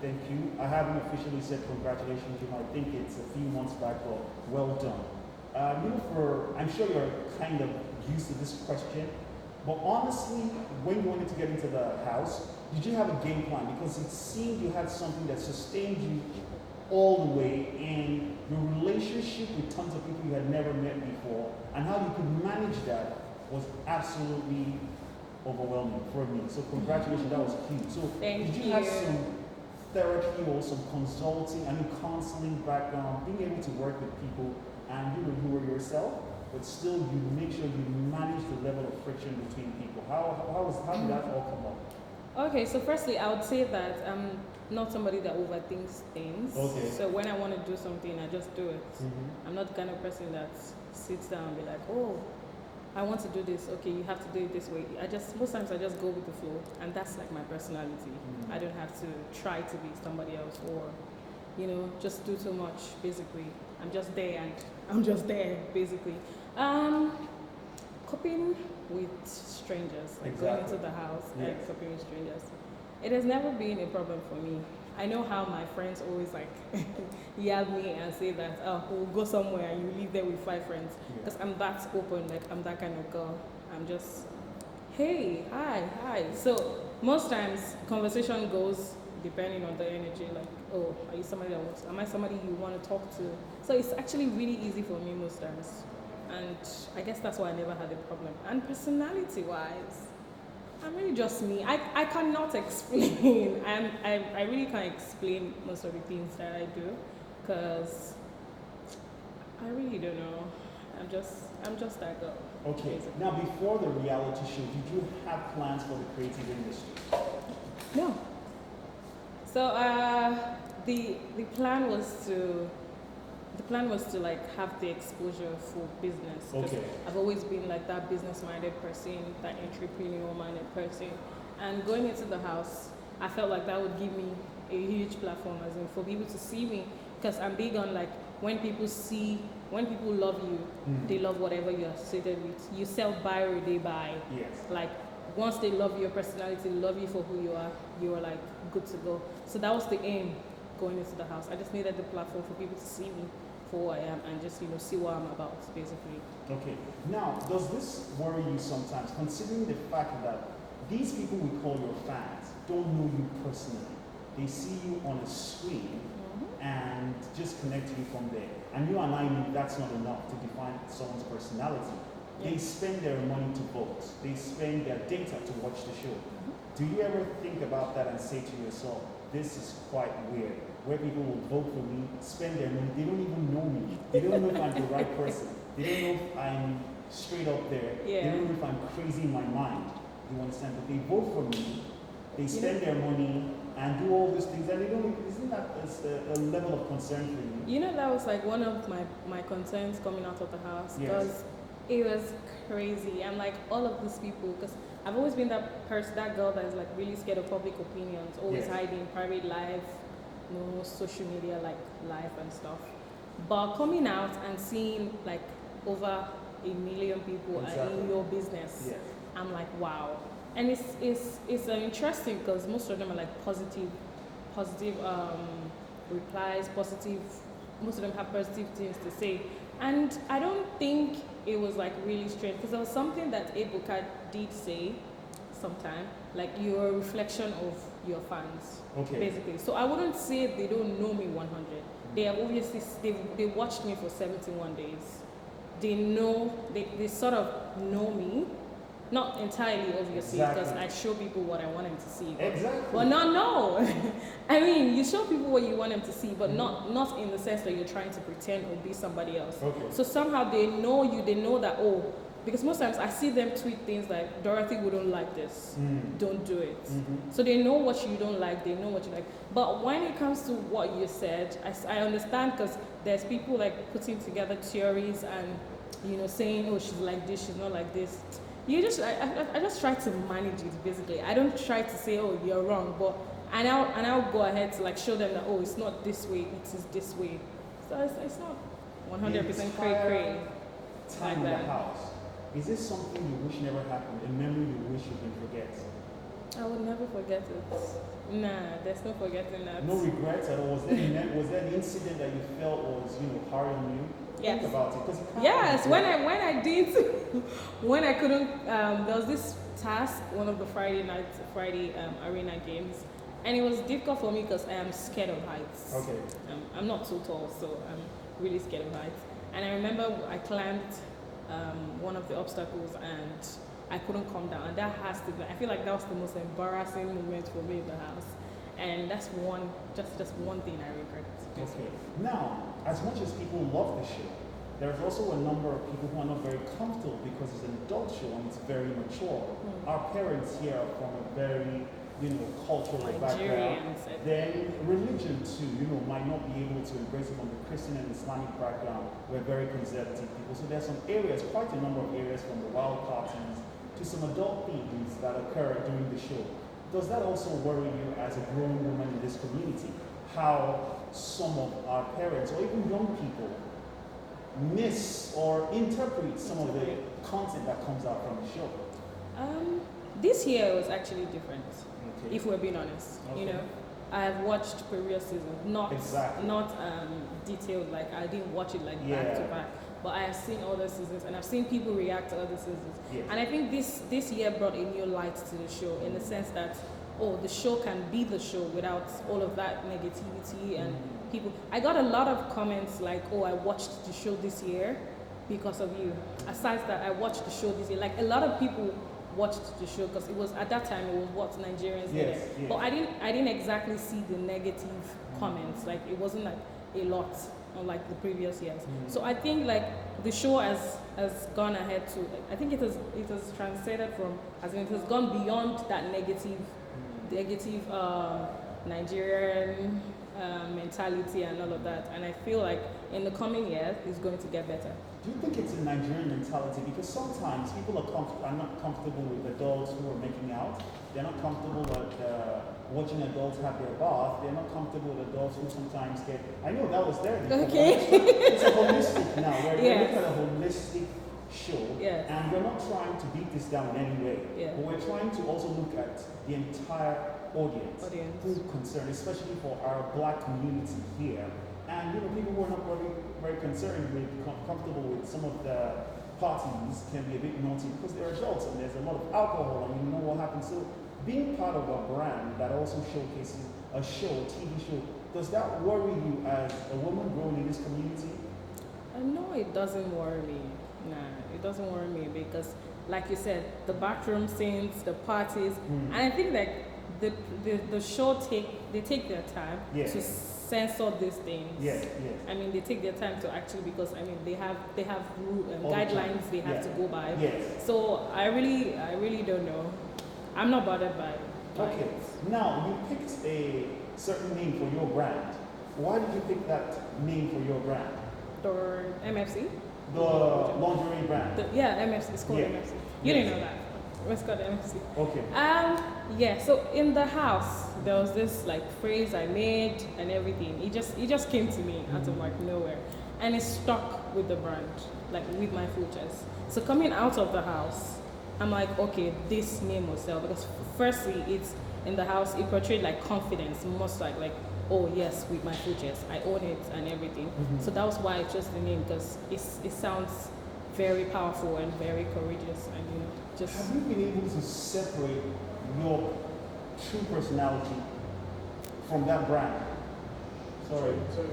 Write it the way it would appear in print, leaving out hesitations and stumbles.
thank you. I haven't officially said congratulations. You might think it's a few months back, but well done. I'm sure you're kind of used to this question, but honestly, when you wanted to get into the house, did you have a game plan? Because it seemed you had something that sustained you all the way, and your relationship with tons of people you had never met before, and how you could manage that was absolutely overwhelming for me. So congratulations, that was huge. So Thank did you have some therapy or some consulting, counseling background, being able to work with people, and you were yourself, but still you make sure you manage the level of friction between people? How did that all come up? Okay, so firstly, I would say that I'm not somebody that overthinks things. Okay. So when I want to do something, I just do it. I'm not the kind of person that sits down and be like, oh, I want to do this. Okay, you have to do it this way. Most times I just go with the flow, and that's like my personality. I don't have to try to be somebody else or, just do too much. Basically, I'm just there, and I'm just there. Basically, coping with strangers, like going into the house and coping with strangers. It has never been a problem for me. I know how my friends always like yell me and say that, oh, we'll go somewhere and you leave there with 5 friends. Because I'm that open, like I'm that kind of girl. I'm just, hey, hi. So most times conversation goes depending on the energy, like, oh, am I somebody you want to talk to? So it's actually really easy for me most times. And I guess that's why I never had a problem. And personality-wise, I'm really just me. I cannot explain. I really can't explain most of the things that I do because I really don't know. I'm just that girl. Okay. Basically. Now, before the reality show, did you have plans for the creative industry? No. So the plan was to like have the exposure for business. Okay. I've always been like that business-minded person, that entrepreneur-minded person, and going into the house, I felt like that would give me a huge platform, as in for people to see me, because I'm big on like when people love you, they love whatever you're associated with. You sell biro, they buy. Yes. Like once they love your personality, love you for who you are like good to go. So that was the aim going into the house. I just needed the platform for people to see me for who I am and just see what I'm about, basically. Okay. Now, does this worry you sometimes, considering the fact that these people we call your fans don't know you personally? They see you on a screen and just connect you from there. And you and I know that's not enough to define someone's personality. They spend their money to vote. They spend their data to watch the show. Do you ever think about that and say to yourself, this is quite weird, where people will vote for me, spend their money, they don't even know me. They don't know if I'm the right person. They don't know if I'm straight up there. They don't know if I'm crazy in my mind. You understand? But they vote for me, they spend their money and do all these things, and they don't, isn't that a level of concern for you? That was like one of my concerns coming out of the house, because it was crazy. I'm like, all of these people, because I've always been that girl that is like really scared of public opinions, always hiding private life, no social media like life and stuff. But coming out and seeing like over 1 million people are in your business, I'm like, wow. And it's interesting because most of them are like positive replies, positive. Most of them have positive things to say, and I don't think it was like really strange, because there was something that Ebuka did say sometime, like you're a reflection of your fans, basically. So I wouldn't say they don't know me 100. They have obviously they watched me for 71 days. They know they sort of know me. Not entirely, obviously, because I show people what I want them to see. But no. I mean, you show people what you want them to see, but not in the sense that you're trying to pretend or be somebody else. So somehow they know you, they know that, because most times I see them tweet things like, Dorathy wouldn't like this, don't do it. So they know what you don't like, they know what you like. But when it comes to what you said, I understand, because there's people like putting together theories and, saying, she's like this, she's not like this. I just try to manage it, basically. I don't try to say, you're wrong, but and I'll go ahead to like show them that it's not this way, it is this way. So it's not 100% cray time in the house. Is this something you wish never happened? A memory you wish you can forget? I would never forget it. Nah, there's no forgetting that. No regrets at all. Was there an incident that you felt was, hard on you? Yes. Think about it, because yes. When I did, when I couldn't, there was this task, one of the Friday arena games, and it was difficult for me because I am scared of heights. Okay. I'm not so tall, so I'm really scared of heights. And I remember I climbed one of the obstacles and I couldn't come down, and that has to be, I feel like that was the most embarrassing moment for me in the house, and that's just one thing I regret. Okay. Now, as much as people love the show, there's also a number of people who are not very comfortable because it's an adult show and it's very mature. Our parents here are from a very, cultural background. Then religion too, might not be able to embrace it from the Christian and Islamic background. We're very conservative people. So there's some areas, quite a number of areas, from the wild parties to some adult themes that occur during the show. Does that also worry you as a grown woman in this community? How some of our parents or even young people miss or interpret some of the content that comes out from the show? This year was actually different, Okay. if we're being honest. Okay. I've watched previous seasons, not detailed, like I didn't watch it like back to back, but I have seen other seasons and I've seen people react to other seasons. Yes. And I think this year brought a new light to the show in the sense that, the show can be the show without all of that negativity and people. I got a lot of comments like, I watched the show this year because of you. Aside that, I watched the show this year. Like a lot of people watched the show because it was at that time it was what Nigerians did. Yes. But I didn't exactly see the negative comments. Like it wasn't like a lot unlike the previous years. So I think like the show has gone ahead to. I think it has transcended from, as in it has gone beyond that negative Nigerian mentality and all of that. And I feel like in the coming years it's going to get better. Do you think it's a Nigerian mentality? Because sometimes people are not comfortable with adults who are making out. They're not comfortable with watching adults have their bath. They're not comfortable with adults who sometimes get. I know that was there. Okay. It's a holistic now. We're Yes. looking at a holistic show, Yes. and we're not trying to beat this down in any way. Yeah. But we're trying to also look at the entire audience who concerned, especially for our black community here. And people who are not very concerned with, comfortable with some of the parties can be a bit naughty because they're adults and there's a lot of alcohol and you know what happens. So being part of a brand that also showcases a show, a TV show, does that worry you as a woman growing in this community? No, it doesn't worry me. Nah, it doesn't worry me because, like you said, the bathroom scenes, the parties, and I think that the show take their time to censor these things. Yes. I mean, they take their time to actually, because I mean they have guidelines they have to go by. Yes. So I really don't know. I'm not bothered by it. Okay. Now you picked a certain name for your brand. Why did you pick that name for your brand? Or MFC? The lingerie brand. MFC. It's called MFC. You didn't know that. It's called MFC. Okay. So in the house there was this like phrase I made and everything. It just came to me out of like nowhere, and it stuck with the brand, like with my futures. So coming out of the house, I'm like, okay, this name will sell because firstly, it's in the house. It portrayed like confidence, most like oh yes, with my futures, I own it and everything. So that was why I chose the name because it sounds very powerful and very courageous, and just. Have you been able to separate your true personality from that brand? Sorry. So,